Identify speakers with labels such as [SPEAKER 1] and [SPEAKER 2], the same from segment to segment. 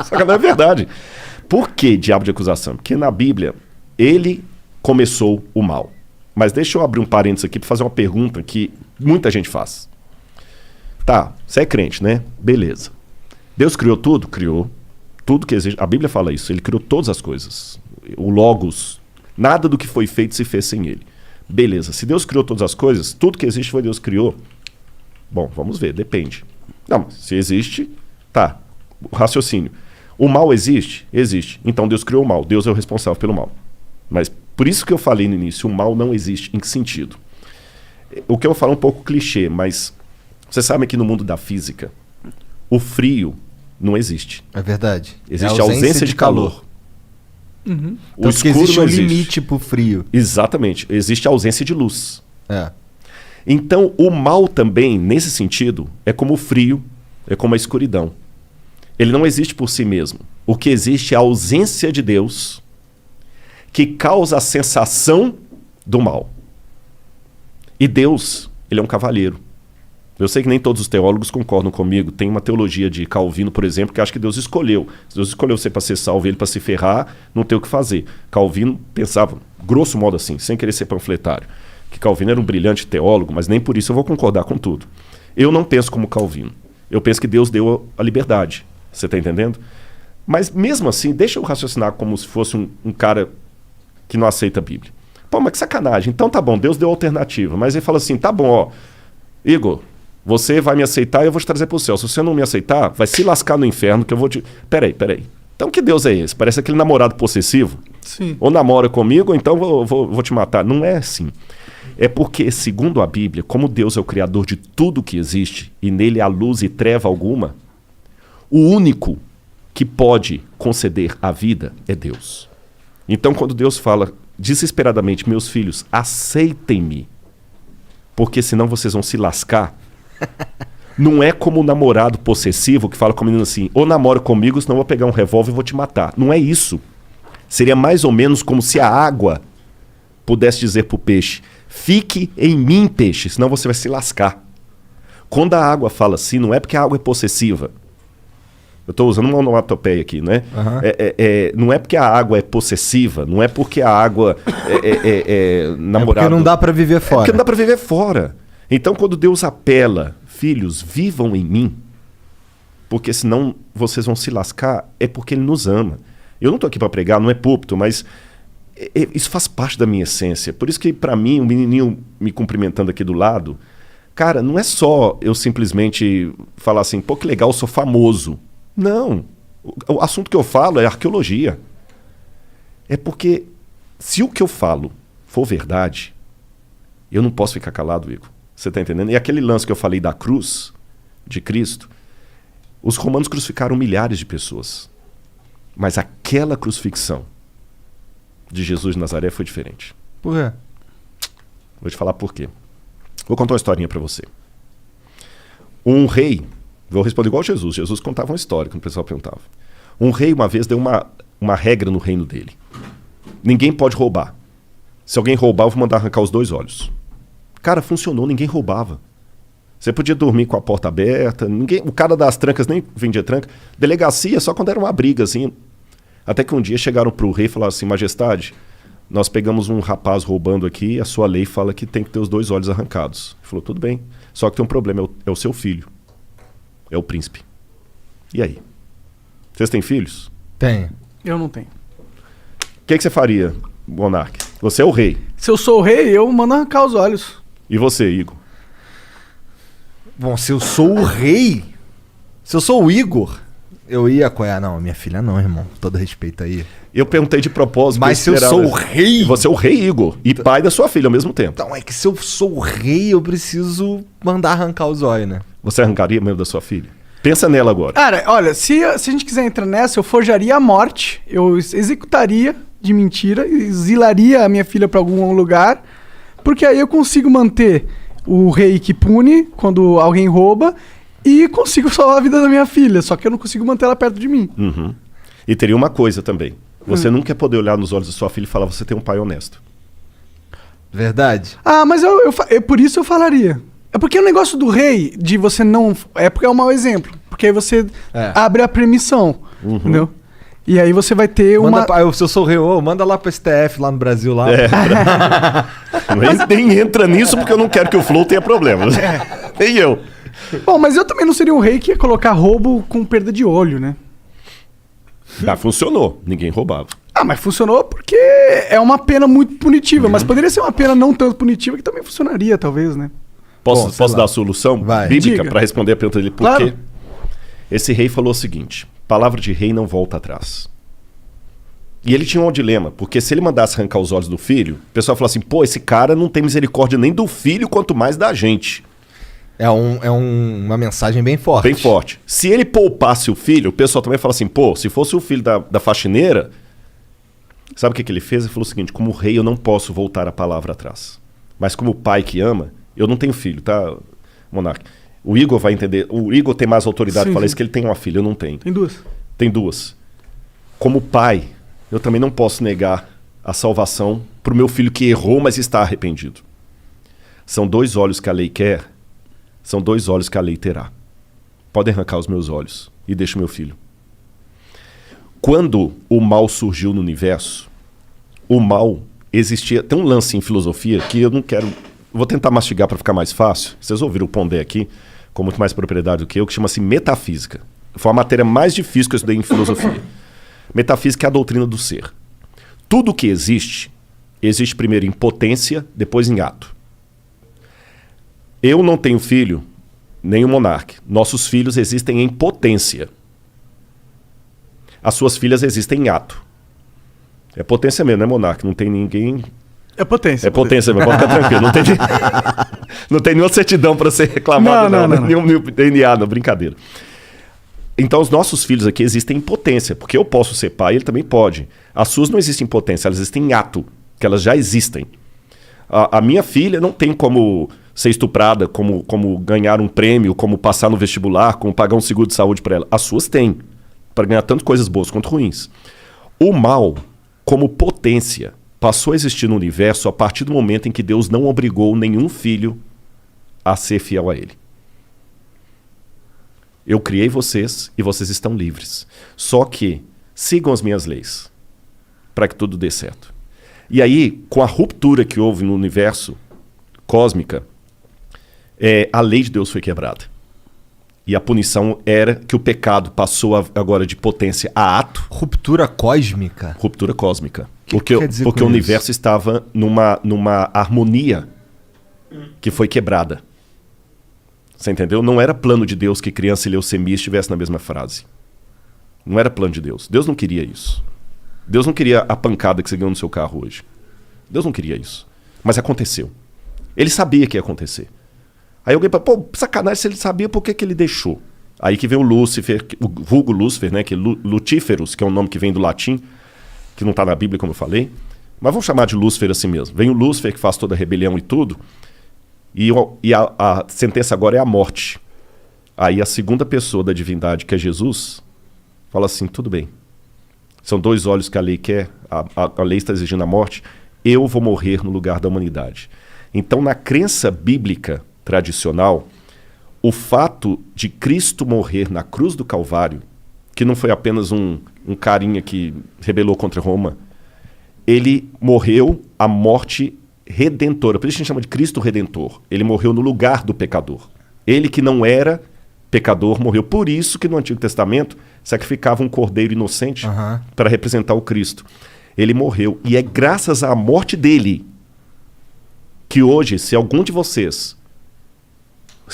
[SPEAKER 1] Só que não é verdade. Por que diabo de acusação? Porque na Bíblia, ele começou o mal. Mas deixa eu abrir um parênteses aqui para fazer uma pergunta que muita gente faz. Tá, você é crente, né? Beleza. Deus criou tudo? Criou. Tudo que existe. A Bíblia fala isso. Ele criou todas as coisas. O Logos. Nada do que foi feito se fez sem ele. Beleza. Se Deus criou todas as coisas, tudo que existe foi Deus que criou. Bom, vamos ver. Depende. Não, se existe, tá. O raciocínio. O mal existe? Existe. Então Deus criou o mal. Deus é o responsável pelo mal. Mas por isso que eu falei no início, o mal não existe. Em que sentido? O que eu vou falar é um pouco clichê, mas você sabe que no mundo da física, o frio não existe.
[SPEAKER 2] É verdade.
[SPEAKER 1] Existe a ausência de calor.
[SPEAKER 2] Uhum.
[SPEAKER 1] O
[SPEAKER 2] então,
[SPEAKER 1] escuro
[SPEAKER 2] existe
[SPEAKER 1] não
[SPEAKER 2] um
[SPEAKER 1] existe.
[SPEAKER 2] limite pro frio.
[SPEAKER 1] Exatamente. Existe a ausência de luz.
[SPEAKER 2] É.
[SPEAKER 1] Então, o mal também, nesse sentido, é como o frio, é como a escuridão. Ele não existe por si mesmo. O que existe é a ausência de Deus que causa a sensação do mal. E Deus, ele é um cavalheiro. Eu sei que nem todos os teólogos concordam comigo. Tem uma teologia de Calvino, por exemplo, que acha que Deus escolheu. Se Deus escolheu você para ser salvo e ele para se ferrar, não tem o que fazer. Calvino pensava, grosso modo assim, sem querer ser panfletário, que Calvino era um brilhante teólogo, mas nem por isso eu vou concordar com tudo. Eu não penso como Calvino. Eu penso que Deus deu a liberdade. Você está entendendo? Mas mesmo assim, deixa eu raciocinar como se fosse um cara que não aceita a Bíblia. Pô, mas que sacanagem. Então tá bom, Deus deu alternativa. Mas ele fala assim, tá bom, ó, Igor, você vai me aceitar e eu vou te trazer pro céu. Se você não me aceitar, vai se lascar no inferno que eu vou te... Peraí. Então que Deus é esse? Parece aquele namorado possessivo.
[SPEAKER 3] Sim.
[SPEAKER 1] Ou namora comigo, ou então vou te matar. Não é assim. É porque, segundo a Bíblia, como Deus é o criador de tudo que existe, e nele há luz e treva alguma, o único que pode conceder a vida é Deus. Então, quando Deus fala desesperadamente, meus filhos, aceitem-me, porque senão vocês vão se lascar, não é como o namorado possessivo que fala com o menino assim, ou namora comigo, senão eu vou pegar um revólver e vou te matar. Não é isso. Seria mais ou menos como se a água pudesse dizer para o peixe, fique em mim, peixe, senão você vai se lascar. Quando a água fala assim, não é porque a água é possessiva. Eu estou usando uma onomatopeia aqui, né? Uhum. Não é porque a água é possessiva, não é porque a água é namorada.
[SPEAKER 2] É porque não dá para viver fora.
[SPEAKER 1] É porque não dá para viver fora. Então, quando Deus apela, filhos, vivam em mim, porque senão vocês vão se lascar, é porque Ele nos ama. Eu não estou aqui para pregar, não é púlpito, mas isso faz parte da minha essência. Por isso que, para mim, um menininho me cumprimentando aqui do lado, cara, não é só eu simplesmente falar assim, pô, que legal, eu sou famoso. Não. O assunto que eu falo é arqueologia. É porque se o que eu falo for verdade, eu não posso ficar calado, Igor. Você está entendendo? E aquele lance que eu falei da cruz de Cristo, os romanos crucificaram milhares de pessoas. Mas aquela crucifixão de Jesus de Nazaré foi diferente.
[SPEAKER 2] Por quê?
[SPEAKER 1] Vou te falar por quê. Vou contar uma historinha para você. Um rei, vou responder igual Jesus. Jesus contava uma história, quando o pessoal perguntava. Um rei uma vez deu uma regra no reino dele. Ninguém pode roubar. Se alguém roubar, eu vou mandar arrancar os 2 olhos. Cara, funcionou, ninguém roubava. Você podia dormir com a porta aberta, o cara das trancas nem vendia tranca. Delegacia só quando era uma briga, assim. Até que um dia chegaram pro rei e falaram assim, majestade, nós pegamos um rapaz roubando aqui, a sua lei fala que tem que ter os 2 olhos arrancados. Ele falou, tudo bem, só que tem um problema, é o seu filho. É o príncipe. E aí? Vocês têm filhos?
[SPEAKER 2] Tenho.
[SPEAKER 3] Eu não tenho.
[SPEAKER 1] O que você faria, monarca? Você é o rei.
[SPEAKER 3] Se eu sou o rei, eu mando arrancar os olhos.
[SPEAKER 1] E você, Igor?
[SPEAKER 2] Bom, se eu sou o rei, se eu sou o Igor, eu ia apoiar. Não, minha filha não, irmão. Todo respeito aí.
[SPEAKER 1] Eu perguntei de propósito.
[SPEAKER 2] Mas se eu sou o rei...
[SPEAKER 1] Você é o rei, Igor. E pai da sua filha ao mesmo tempo.
[SPEAKER 2] Então, é que se eu sou o rei, eu preciso mandar arrancar os olhos, né?
[SPEAKER 1] Você arrancaria mesmo da sua filha? Pensa nela agora.
[SPEAKER 3] Cara, olha, se a gente quiser entrar nessa, eu forjaria a morte, eu executaria de mentira, exilaria a minha filha pra algum lugar, porque aí eu consigo manter o rei que pune quando alguém rouba e consigo salvar a vida da minha filha, só que eu não consigo manter ela perto de mim.
[SPEAKER 1] Uhum. E teria uma coisa também. Você nunca ia poder olhar nos olhos da sua filha e falar, você tem um pai honesto.
[SPEAKER 2] Verdade.
[SPEAKER 3] Ah, mas por isso eu falaria. É porque o negócio do rei, de você não... É porque é um mau exemplo. porque aí você
[SPEAKER 2] É.
[SPEAKER 3] abre a permissão,
[SPEAKER 1] Uhum.
[SPEAKER 3] entendeu? E aí você vai ter
[SPEAKER 2] Manda
[SPEAKER 3] uma...
[SPEAKER 2] se eu sou rei, manda lá pro STF lá no Brasil lá.
[SPEAKER 1] Nem entra nisso porque eu não quero que o Flow tenha problemas. Nem eu.
[SPEAKER 3] Bom, mas eu também não seria um rei que ia colocar roubo com perda de olho, né?
[SPEAKER 1] Ah, funcionou. Ninguém roubava.
[SPEAKER 3] Ah, mas funcionou porque é uma pena muito punitiva, mas poderia ser uma pena não tanto punitiva que também funcionaria, talvez, né?
[SPEAKER 1] Posso,
[SPEAKER 2] Bom, sei
[SPEAKER 1] posso
[SPEAKER 2] lá.
[SPEAKER 1] dar a solução
[SPEAKER 2] Vai.
[SPEAKER 1] bíblica
[SPEAKER 3] Diga.
[SPEAKER 1] para responder a pergunta dele? Por
[SPEAKER 3] Claro.
[SPEAKER 1] quê? Esse rei falou o seguinte: palavra de rei não volta atrás. E ele tinha um dilema, porque se ele mandasse arrancar os olhos do filho, o pessoal falou assim: pô, esse cara não tem misericórdia nem do filho, quanto mais da gente.
[SPEAKER 2] Uma mensagem bem forte.
[SPEAKER 1] Bem forte. Se ele poupasse o filho, o pessoal também fala assim: pô, se fosse o filho da faxineira. Sabe o que ele fez? Ele falou o seguinte: como rei eu não posso voltar a palavra atrás. Mas como pai que ama, eu não tenho filho, tá, Monark? O Igor vai entender. O Igor tem mais autoridade para falar isso, que ele tem uma filha, eu não tenho.
[SPEAKER 3] Tem duas.
[SPEAKER 1] Tem duas. Como pai, eu também não posso negar a salvação para o meu filho que errou, mas está arrependido. São 2 olhos que a lei quer, são 2 olhos que a lei terá. Podem arrancar os meus olhos e deixa o meu filho. Quando o mal surgiu no universo, o mal existia... Tem um lance em filosofia que eu não quero... Vou tentar mastigar para ficar mais fácil. Vocês ouviram o Pondé aqui, com muito mais propriedade do que eu, que chama-se metafísica. Foi a matéria mais difícil que eu estudei em filosofia. Metafísica é a doutrina do ser. Tudo que existe primeiro em potência, depois em ato. Eu não tenho filho, nem o Monark. Nossos filhos existem em potência. As suas filhas existem em ato. É potência mesmo, né, Monark? Não tem ninguém...
[SPEAKER 3] É potência.
[SPEAKER 1] É potência mesmo, pode ficar tranquilo. Não tem nenhuma certidão para ser reclamado,
[SPEAKER 3] Não.
[SPEAKER 1] Nenhum DNA, não, brincadeira. Então, os nossos filhos aqui existem em potência, porque eu posso ser pai, ele também pode. As suas não existem em potência, elas existem em ato, que elas já existem. A minha filha não tem como ser estuprada, como ganhar um prêmio, como passar no vestibular, como pagar um seguro de saúde para ela. As suas têm, para ganhar tanto coisas boas quanto ruins. O mal, como potência, passou a existir no universo a partir do momento em que Deus não obrigou nenhum filho a ser fiel a ele. Eu criei vocês e vocês estão livres. Só que sigam as minhas leis para que tudo dê certo. E aí, com a ruptura que houve no universo cósmica, a lei de Deus foi quebrada. E a punição era que o pecado passou agora de potência a ato.
[SPEAKER 2] Ruptura cósmica?
[SPEAKER 1] Ruptura cósmica.
[SPEAKER 2] Que quer dizer
[SPEAKER 1] Porque
[SPEAKER 2] com
[SPEAKER 1] o universo estava numa harmonia que foi quebrada. Você entendeu? Não era plano de Deus que criança e leucemia estivessem na mesma frase. Não era plano de Deus. Deus não queria isso. Deus não queria a pancada que você ganhou no seu carro hoje. Deus não queria isso. Mas aconteceu. Ele sabia que ia acontecer. Aí alguém fala, pô, sacanagem, se ele sabia, por que ele deixou? Aí que vem o Lúcifer, o vulgo Lúcifer, né? Que é Lutíferos, que é um nome que vem do latim, que não está na Bíblia, como eu falei. Mas vamos chamar de Lúcifer assim mesmo. Vem o Lúcifer, que faz toda a rebelião e tudo. E a sentença agora é a morte. Aí a segunda pessoa da divindade, que é Jesus, fala assim, tudo bem. São 2 olhos que a lei quer, a lei está exigindo a morte, eu vou morrer no lugar da humanidade. Então, na crença bíblica tradicional, o fato de Cristo morrer na cruz do Calvário, que não foi apenas um carinha que rebelou contra Roma, ele morreu a morte redentora. Por isso a gente chama de Cristo Redentor. Ele morreu no lugar do pecador. Ele que não era pecador morreu. Por isso que no Antigo Testamento sacrificava um cordeiro inocente para representar o Cristo. Ele morreu. E é graças à morte dele que hoje, se algum de vocês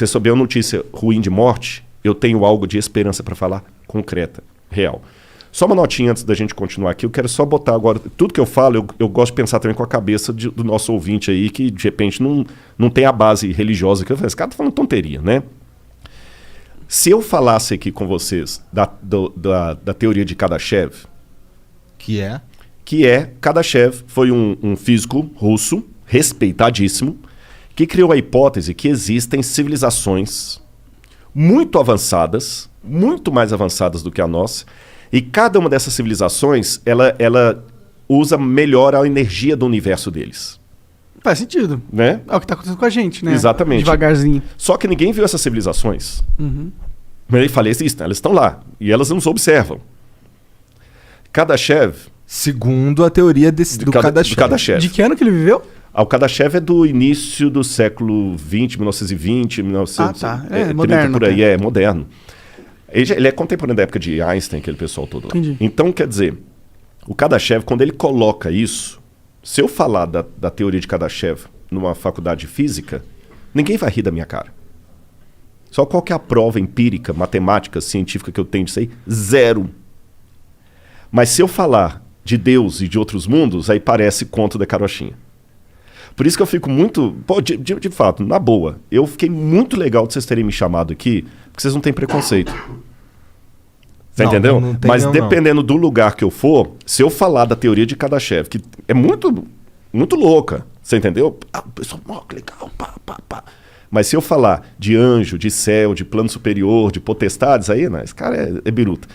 [SPEAKER 1] souber uma notícia ruim de morte, eu tenho algo de esperança para falar, concreta, real. Só uma notinha antes da gente continuar aqui, eu quero só botar agora, tudo que eu falo, eu gosto de pensar também com a cabeça do nosso ouvinte aí, que de repente não tem a base religiosa, que eu falo, esse cara tá falando tonteria, né? Se eu falasse aqui com vocês da teoria de Kardashev,
[SPEAKER 2] que
[SPEAKER 1] Kardashev foi um físico russo, respeitadíssimo, que criou a hipótese que existem civilizações muito avançadas, muito mais avançadas do que a nossa, e cada uma dessas civilizações, ela usa melhor a energia do universo deles.
[SPEAKER 3] Faz sentido.
[SPEAKER 1] Né?
[SPEAKER 3] É o que está acontecendo com a gente, né?
[SPEAKER 1] Exatamente.
[SPEAKER 3] Devagarzinho.
[SPEAKER 1] Só que ninguém viu essas civilizações.
[SPEAKER 3] Uhum.
[SPEAKER 1] Mas ele fala, existem, elas estão lá. E elas nos observam. Kardashev...
[SPEAKER 2] Segundo a teoria do Kardashev.
[SPEAKER 3] De que ano que ele viveu?
[SPEAKER 1] O Kardashev é do início do século XX, 1920, 1930,
[SPEAKER 3] moderno,
[SPEAKER 1] por aí,
[SPEAKER 3] até.
[SPEAKER 1] é moderno. Ele é contemporâneo da época de Einstein, aquele pessoal todo lá.
[SPEAKER 3] Entendi.
[SPEAKER 1] Então, quer dizer, o Kardashev, quando ele coloca isso, se eu falar da teoria de Kardashev numa faculdade de física, ninguém vai rir da minha cara. Só qual que é a prova empírica, matemática, científica que eu tenho disso aí? Zero. Mas se eu falar de Deus e de outros mundos, aí parece conto da carochinha. Por isso que eu fico muito... Pô, de fato, na boa, eu fiquei muito legal de vocês terem me chamado aqui, porque vocês não têm preconceito. Você entendeu?
[SPEAKER 2] Não tem,
[SPEAKER 1] mas
[SPEAKER 2] não,
[SPEAKER 1] dependendo do lugar que eu for, se eu falar da teoria de Kardashev, que é muito, muito louca, você entendeu? Pessoal, que legal, pá. Mas se eu falar de anjo, de céu, de plano superior, de potestades, aí, né, esse cara é biruta.